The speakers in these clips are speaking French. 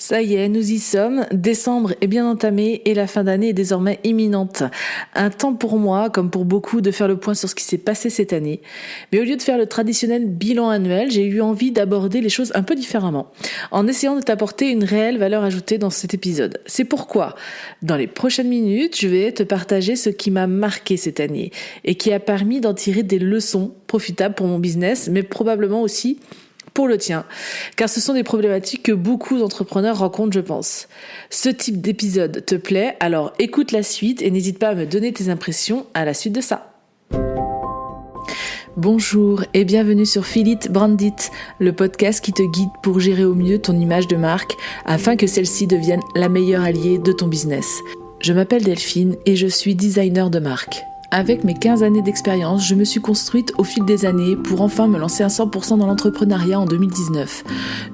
Ça y est, nous y sommes. Décembre est bien entamé et la fin d'année est désormais imminente. Un temps pour moi, comme pour beaucoup, de faire le point sur ce qui s'est passé cette année. Mais au lieu de faire le traditionnel bilan annuel, j'ai eu envie d'aborder les choses un peu différemment, en essayant de t'apporter une réelle valeur ajoutée dans cet épisode. C'est pourquoi, dans les prochaines minutes, je vais te partager ce qui m'a marqué cette année et qui a permis d'en tirer des leçons profitables pour mon business, mais probablement aussi pour le tien, car ce sont des problématiques que beaucoup d'entrepreneurs rencontrent, je pense. Ce type d'épisode te plaît, alors écoute la suite et n'hésite pas à me donner tes impressions à la suite de ça. Bonjour et bienvenue sur Feel It, Brand It, le podcast qui te guide pour gérer au mieux ton image de marque afin que celle-ci devienne la meilleure alliée de ton business. Je m'appelle Delphine et je suis designer de marque. Avec mes 15 années d'expérience, je me suis construite au fil des années pour enfin me lancer à 100% dans l'entrepreneuriat en 2019.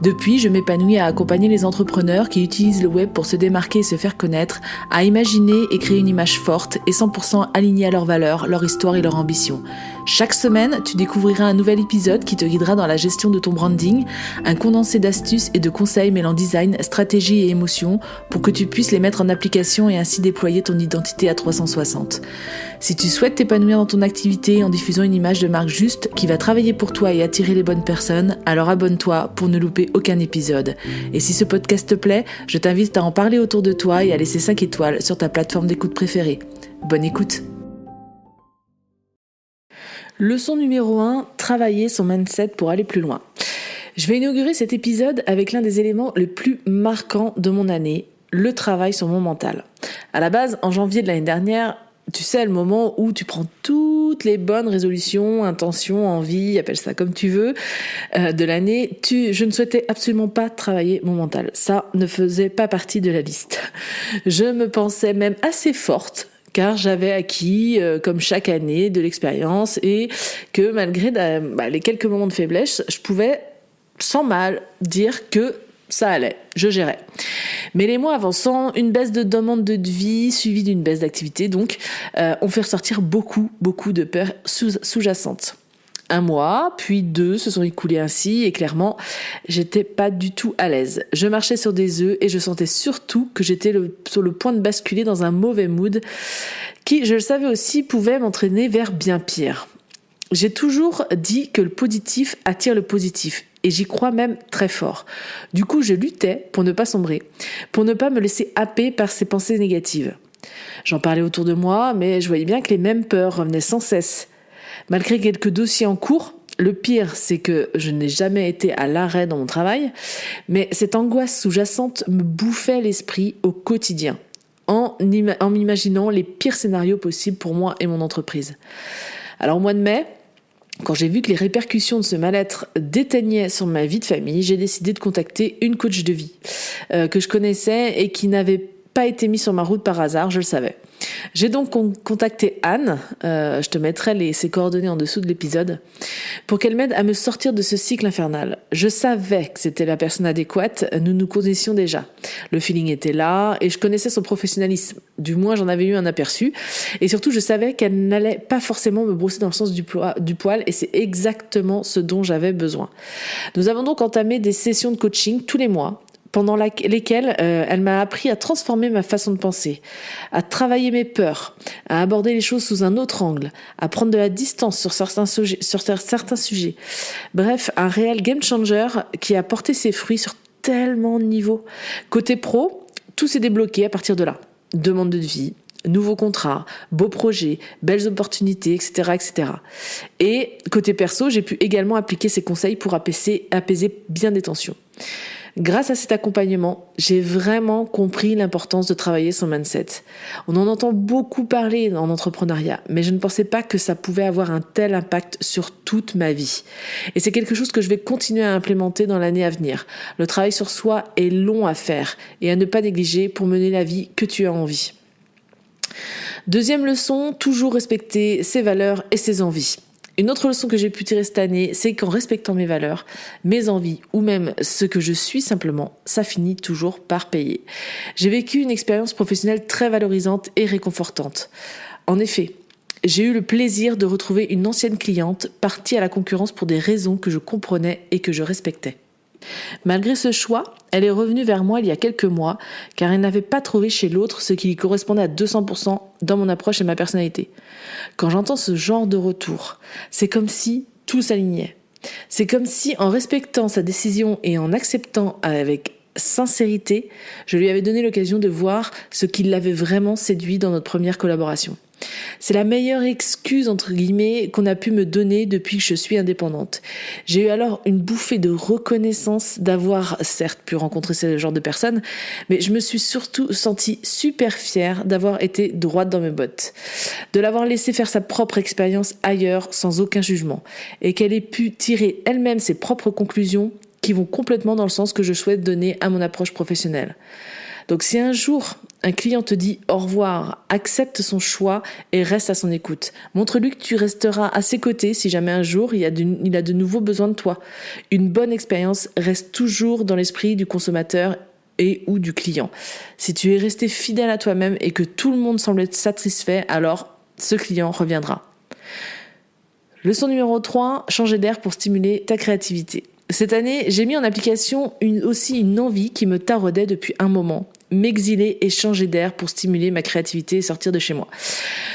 Depuis, je m'épanouis à accompagner les entrepreneurs qui utilisent le web pour se démarquer et se faire connaître, à imaginer et créer une image forte et 100% alignée à leurs valeurs, leur histoire et leur ambition. Chaque semaine, tu découvriras un nouvel épisode qui te guidera dans la gestion de ton branding, un condensé d'astuces et de conseils mêlant design, stratégie et émotion pour que tu puisses les mettre en application et ainsi déployer ton identité à 360. Si tu souhaites t'épanouir dans ton activité en diffusant une image de marque juste qui va travailler pour toi et attirer les bonnes personnes, alors abonne-toi pour ne louper aucun épisode. Et si ce podcast te plaît, je t'invite à en parler autour de toi et à laisser 5 étoiles sur ta plateforme d'écoute préférée. Bonne écoute! Leçon numéro 1, travailler son mindset pour aller plus loin. Je vais inaugurer cet épisode avec l'un des éléments les plus marquants de mon année, le travail sur mon mental. À la base, en janvier de l'année dernière, tu sais, le moment où tu prends toutes les bonnes résolutions, intentions, envies, appelle ça comme tu veux, de l'année, je ne souhaitais absolument pas travailler mon mental. Ça ne faisait pas partie de la liste. Je me pensais même assez forte, car j'avais acquis, comme chaque année, de l'expérience et que malgré les quelques moments de faiblesse, je pouvais sans mal dire que ça allait, je gérais. Mais les mois avançant, une baisse de demande de vie suivie d'une baisse d'activité, donc, ont fait ressortir beaucoup de peurs sous-jacentes. 1 mois, puis 2 se sont écoulés ainsi et clairement, j'étais pas du tout à l'aise. Je marchais sur des œufs et je sentais surtout que j'étais sur le point de basculer dans un mauvais mood qui, je le savais aussi, pouvait m'entraîner vers bien pire. J'ai toujours dit que le positif attire le positif et j'y crois même très fort. Du coup, je luttais pour ne pas sombrer, pour ne pas me laisser happer par ces pensées négatives. J'en parlais autour de moi, mais je voyais bien que les mêmes peurs revenaient sans cesse. Malgré quelques dossiers en cours, le pire, c'est que je n'ai jamais été à l'arrêt dans mon travail, mais cette angoisse sous-jacente me bouffait l'esprit au quotidien, en m'imaginant les pires scénarios possibles pour moi et mon entreprise. Alors au mois de mai, quand j'ai vu que les répercussions de ce mal-être déteignaient sur ma vie de famille, j'ai décidé de contacter une coach de vie que je connaissais et qui n'avait pas été mise sur ma route par hasard, je le savais. J'ai donc contacté Anne, je te mettrai ses coordonnées en dessous de l'épisode, pour qu'elle m'aide à me sortir de ce cycle infernal. Je savais que c'était la personne adéquate, nous nous connaissions déjà. Le feeling était là et je connaissais son professionnalisme, du moins j'en avais eu un aperçu. Et surtout je savais qu'elle n'allait pas forcément me brosser dans le sens du poil et c'est exactement ce dont j'avais besoin. Nous avons donc entamé des sessions de coaching tous les mois, pendant lesquelles elle m'a appris à transformer ma façon de penser, à travailler mes peurs, à aborder les choses sous un autre angle, à prendre de la distance sur certains sujets. Bref, un réel game changer qui a porté ses fruits sur tellement de niveaux. Côté pro, tout s'est débloqué à partir de là. Demande de vie, nouveaux contrats, beaux projets, belles opportunités, etc. Et côté perso, j'ai pu également appliquer ces conseils pour apaiser bien des tensions. Grâce à cet accompagnement, j'ai vraiment compris l'importance de travailler son mindset. On en entend beaucoup parler en entrepreneuriat, mais je ne pensais pas que ça pouvait avoir un tel impact sur toute ma vie. Et c'est quelque chose que je vais continuer à implémenter dans l'année à venir. Le travail sur soi est long à faire et à ne pas négliger pour mener la vie que tu as envie. Deuxième leçon, toujours respecter ses valeurs et ses envies. Une autre leçon que j'ai pu tirer cette année, c'est qu'en respectant mes valeurs, mes envies ou même ce que je suis simplement, ça finit toujours par payer. J'ai vécu une expérience professionnelle très valorisante et réconfortante. En effet, j'ai eu le plaisir de retrouver une ancienne cliente partie à la concurrence pour des raisons que je comprenais et que je respectais. Malgré ce choix, elle est revenue vers moi il y a quelques mois car elle n'avait pas trouvé chez l'autre ce qui lui correspondait à 200% dans mon approche et ma personnalité. Quand j'entends ce genre de retour, c'est comme si tout s'alignait. C'est comme si en respectant sa décision et en acceptant avec sincérité, je lui avais donné l'occasion de voir ce qui l'avait vraiment séduit dans notre première collaboration. C'est la meilleure excuse, entre guillemets, qu'on a pu me donner depuis que je suis indépendante. J'ai eu alors une bouffée de reconnaissance d'avoir, certes, pu rencontrer ce genre de personnes, mais je me suis surtout sentie super fière d'avoir été droite dans mes bottes, de l'avoir laissé faire sa propre expérience ailleurs sans aucun jugement, et qu'elle ait pu tirer elle-même ses propres conclusions qui vont complètement dans le sens que je souhaite donner à mon approche professionnelle. Donc si un jour un client te dit au revoir, accepte son choix et reste à son écoute. Montre-lui que tu resteras à ses côtés si jamais un jour il a de nouveau besoin de toi. Une bonne expérience reste toujours dans l'esprit du consommateur et ou du client. Si tu es resté fidèle à toi-même et que tout le monde semble être satisfait, alors ce client reviendra. Leçon numéro 3, changer d'air pour stimuler ta créativité. Cette année, j'ai mis en application aussi une envie qui me taraudait depuis un moment. M'exiler et changer d'air pour stimuler ma créativité et sortir de chez moi.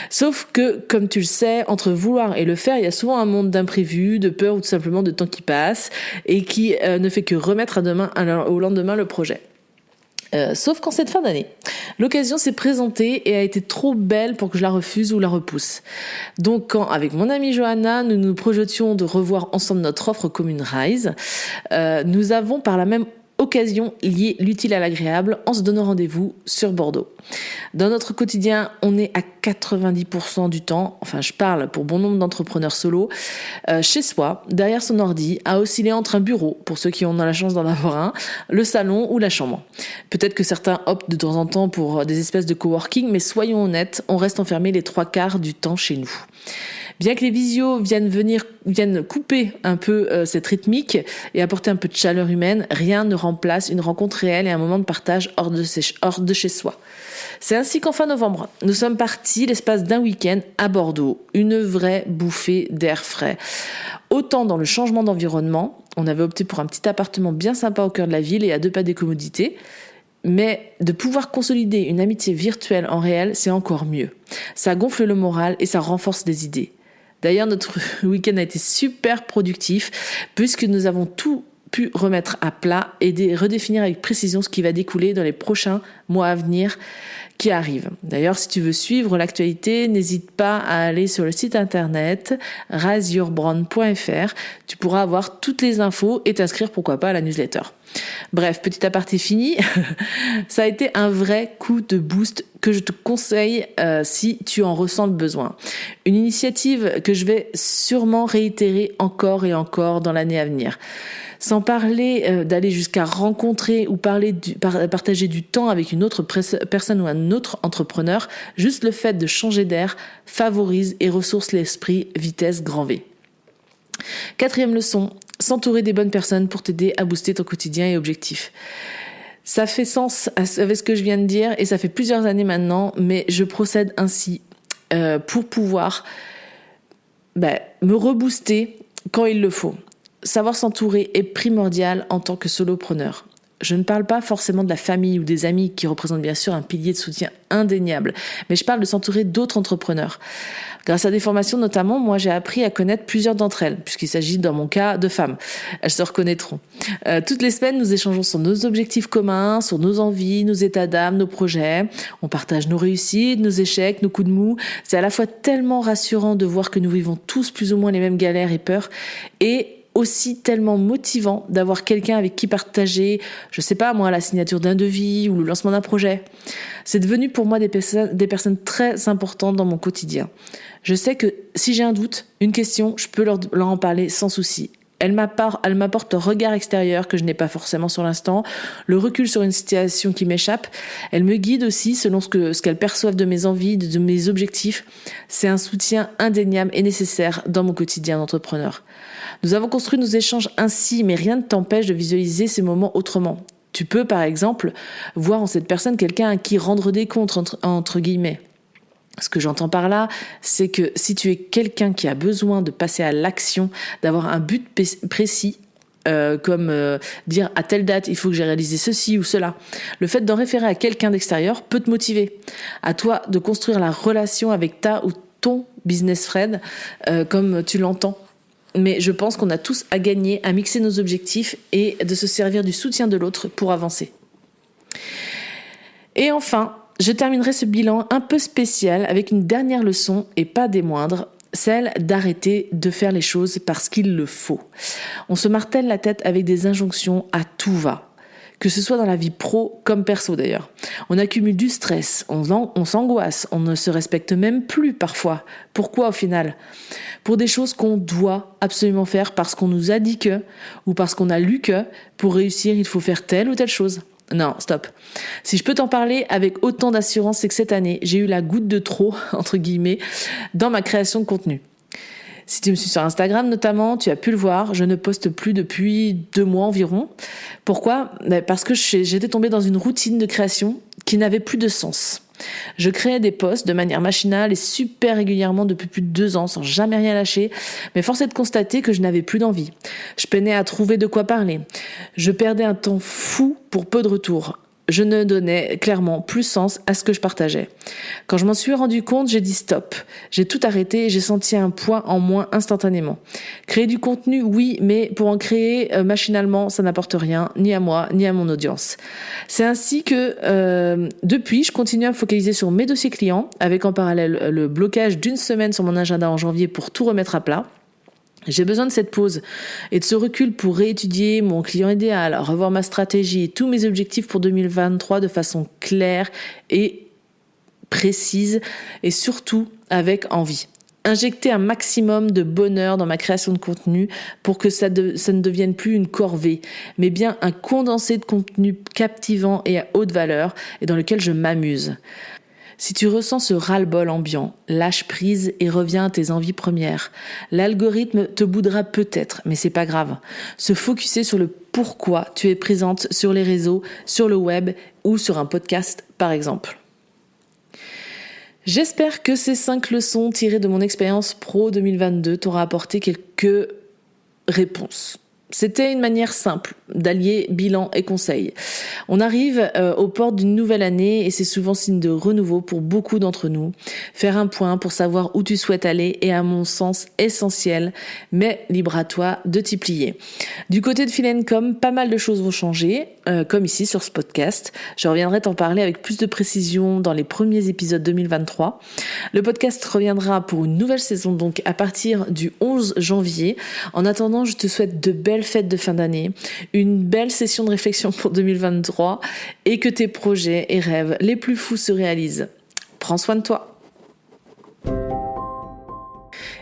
Sauf que, comme tu le sais, entre vouloir et le faire, il y a souvent un monde d'imprévus, de peur ou tout simplement de temps qui passe et qui ne fait que remettre au lendemain le projet. Sauf qu'en cette fin d'année, l'occasion s'est présentée et a été trop belle pour que je la refuse ou la repousse. Donc quand, avec mon amie Johanna, nous nous projetions de revoir ensemble notre offre commune Rise, nous avons par la même occasion lié l'utile à l'agréable en se donnant rendez-vous sur Bordeaux. Dans notre quotidien, on est à 90% du temps, enfin je parle pour bon nombre d'entrepreneurs solos, chez soi, derrière son ordi, à osciller entre un bureau, pour ceux qui ont la chance d'en avoir un, le salon ou la chambre. Peut-être que certains optent de temps en temps pour des espèces de coworking, mais soyons honnêtes, on reste enfermé les 3/4 du temps chez nous. Bien que les visios viennent couper un peu cette rythmique et apporter un peu de chaleur humaine, rien ne remplace une rencontre réelle et un moment de partage hors de chez soi. C'est ainsi qu'en fin novembre, nous sommes partis l'espace d'un week-end à Bordeaux, une vraie bouffée d'air frais. Autant dans le changement d'environnement, on avait opté pour un petit appartement bien sympa au cœur de la ville et à 2 pas des commodités, mais de pouvoir consolider une amitié virtuelle en réel, c'est encore mieux. Ça gonfle le moral et ça renforce des idées. D'ailleurs, notre week-end a été super productif puisque nous avons tout pu remettre à plat et redéfinir avec précision ce qui va découler dans les prochains mois à venir qui arrivent. D'ailleurs, si tu veux suivre l'actualité, n'hésite pas à aller sur le site internet riseyourbrand.fr. Tu pourras avoir toutes les infos et t'inscrire pourquoi pas à la newsletter. Bref, petit aparté fini, ça a été un vrai coup de boost que je te conseille si tu en ressens le besoin. Une initiative que je vais sûrement réitérer encore et encore dans l'année à venir. Sans parler d'aller jusqu'à rencontrer ou partager du temps avec une autre personne ou un autre entrepreneur, juste le fait de changer d'air favorise et ressource l'esprit vitesse grand V. 4e leçon, s'entourer des bonnes personnes pour t'aider à booster ton quotidien et objectifs. Ça fait sens avec ce que je viens de dire et ça fait plusieurs années maintenant, mais je procède ainsi pour pouvoir me rebooster quand il le faut. Savoir s'entourer est primordial en tant que solopreneur. Je ne parle pas forcément de la famille ou des amis qui représentent bien sûr un pilier de soutien indéniable, mais je parle de s'entourer d'autres entrepreneurs. Grâce à des formations notamment, moi j'ai appris à connaître plusieurs d'entre elles, puisqu'il s'agit dans mon cas de femmes. Elles se reconnaîtront. Toutes les semaines, nous échangeons sur nos objectifs communs, sur nos envies, nos états d'âme, nos projets. On partage nos réussites, nos échecs, nos coups de mou. C'est à la fois tellement rassurant de voir que nous vivons tous plus ou moins les mêmes galères et peurs, et aussi tellement motivant d'avoir quelqu'un avec qui partager, je sais pas moi, la signature d'un devis ou le lancement d'un projet. C'est devenu pour moi des personnes très importantes dans mon quotidien. Je sais que si j'ai un doute, une question, je peux leur en parler sans souci. Elle m'apporte un regard extérieur que je n'ai pas forcément sur l'instant, le recul sur une situation qui m'échappe. Elle me guide aussi selon ce qu'elles perçoivent de mes envies, de mes objectifs. C'est un soutien indéniable et nécessaire dans mon quotidien d'entrepreneur. Nous avons construit nos échanges ainsi, mais rien ne t'empêche de visualiser ces moments autrement. Tu peux, par exemple, voir en cette personne quelqu'un à qui rendre des comptes, entre guillemets. Ce que j'entends par là, c'est que si tu es quelqu'un qui a besoin de passer à l'action, d'avoir un but précis, comme dire à telle date il faut que j'ai réalisé ceci ou cela. Le fait d'en référer à quelqu'un d'extérieur peut te motiver. À toi de construire la relation avec ta ou ton business friend comme tu l'entends. Mais je pense qu'on a tous à gagner à mixer nos objectifs et de se servir du soutien de l'autre pour avancer. Et enfin, je terminerai ce bilan un peu spécial avec une dernière leçon et pas des moindres, celle d'arrêter de faire les choses parce qu'il le faut. On se martèle la tête avec des injonctions à tout va. Que ce soit dans la vie pro comme perso d'ailleurs. On accumule du stress, on s'angoisse, on ne se respecte même plus parfois. Pourquoi au final ? Pour des choses qu'on doit absolument faire parce qu'on nous a dit que, ou parce qu'on a lu que, pour réussir il faut faire telle ou telle chose. Non, stop. Si je peux t'en parler avec autant d'assurance, c'est que cette année, j'ai eu la goutte de trop, entre guillemets, dans ma création de contenu. Si tu me suis sur Instagram notamment, tu as pu le voir, je ne poste plus depuis 2 mois environ. Pourquoi ? Parce que j'étais tombée dans une routine de création qui n'avait plus de sens. Je créais des posts de manière machinale et super régulièrement depuis plus de 2 ans sans jamais rien lâcher, mais force est de constater que je n'avais plus d'envie. Je peinais à trouver de quoi parler. Je perdais un temps fou pour peu de retours. Je ne donnais clairement plus sens à ce que je partageais. Quand je m'en suis rendu compte, j'ai dit stop. J'ai tout arrêté et j'ai senti un poids en moins instantanément. Créer du contenu, oui, mais pour en créer machinalement, ça n'apporte rien, ni à moi, ni à mon audience. C'est ainsi que, depuis, je continue à me focaliser sur mes dossiers clients, avec en parallèle le blocage d'1 semaine sur mon agenda en janvier pour tout remettre à plat. J'ai besoin de cette pause et de ce recul pour réétudier mon client idéal, revoir ma stratégie et tous mes objectifs pour 2023 de façon claire et précise et surtout avec envie. Injecter un maximum de bonheur dans ma création de contenu pour que ça ne devienne plus une corvée, mais bien un condensé de contenu captivant et à haute valeur et dans lequel je m'amuse. Si tu ressens ce ras-le-bol ambiant, lâche prise et reviens à tes envies premières. L'algorithme te boudera peut-être, mais c'est pas grave. Se focusser sur le pourquoi tu es présente sur les réseaux, sur le web ou sur un podcast par exemple. J'espère que ces 5 leçons tirées de mon expérience pro 2022 t'auront apporté quelques réponses. C'était une manière simple d'allier bilan et conseil. On arrive aux portes d'une nouvelle année et c'est souvent signe de renouveau pour beaucoup d'entre nous. Faire un point pour savoir où tu souhaites aller est à mon sens essentiel, mais libre à toi de t'y plier. Du côté de Feel & Com, pas mal de choses vont changer, comme ici sur ce podcast. Je reviendrai t'en parler avec plus de précision dans les premiers épisodes 2023. Le podcast reviendra pour une nouvelle saison, donc à partir du 11 janvier. En attendant, je te souhaite de belles fêtes de fin d'année, une belle session de réflexion pour 2023 et que tes projets et rêves les plus fous se réalisent. Prends soin de toi.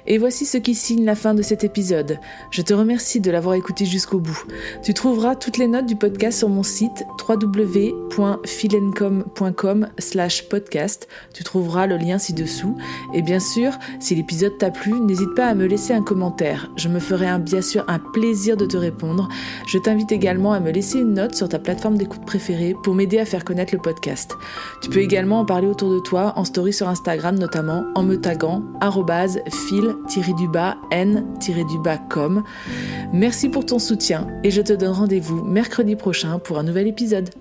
Et voici ce qui signe la fin de cet épisode. Je te remercie de l'avoir écouté jusqu'au bout. Tu trouveras toutes les notes du podcast sur mon site www.feelandcom.com/podcast. Tu trouveras le lien ci-dessous. Et bien sûr, si l'épisode t'a plu, n'hésite pas à me laisser un commentaire. Je me ferai bien sûr un plaisir de te répondre. Je t'invite également à me laisser une note sur ta plateforme d'écoute préférée pour m'aider à faire connaître le podcast. Tu peux également en parler autour de toi en story sur Instagram notamment en me taguant @feel_n_com. Merci pour ton soutien et je te donne rendez-vous mercredi prochain pour un nouvel épisode.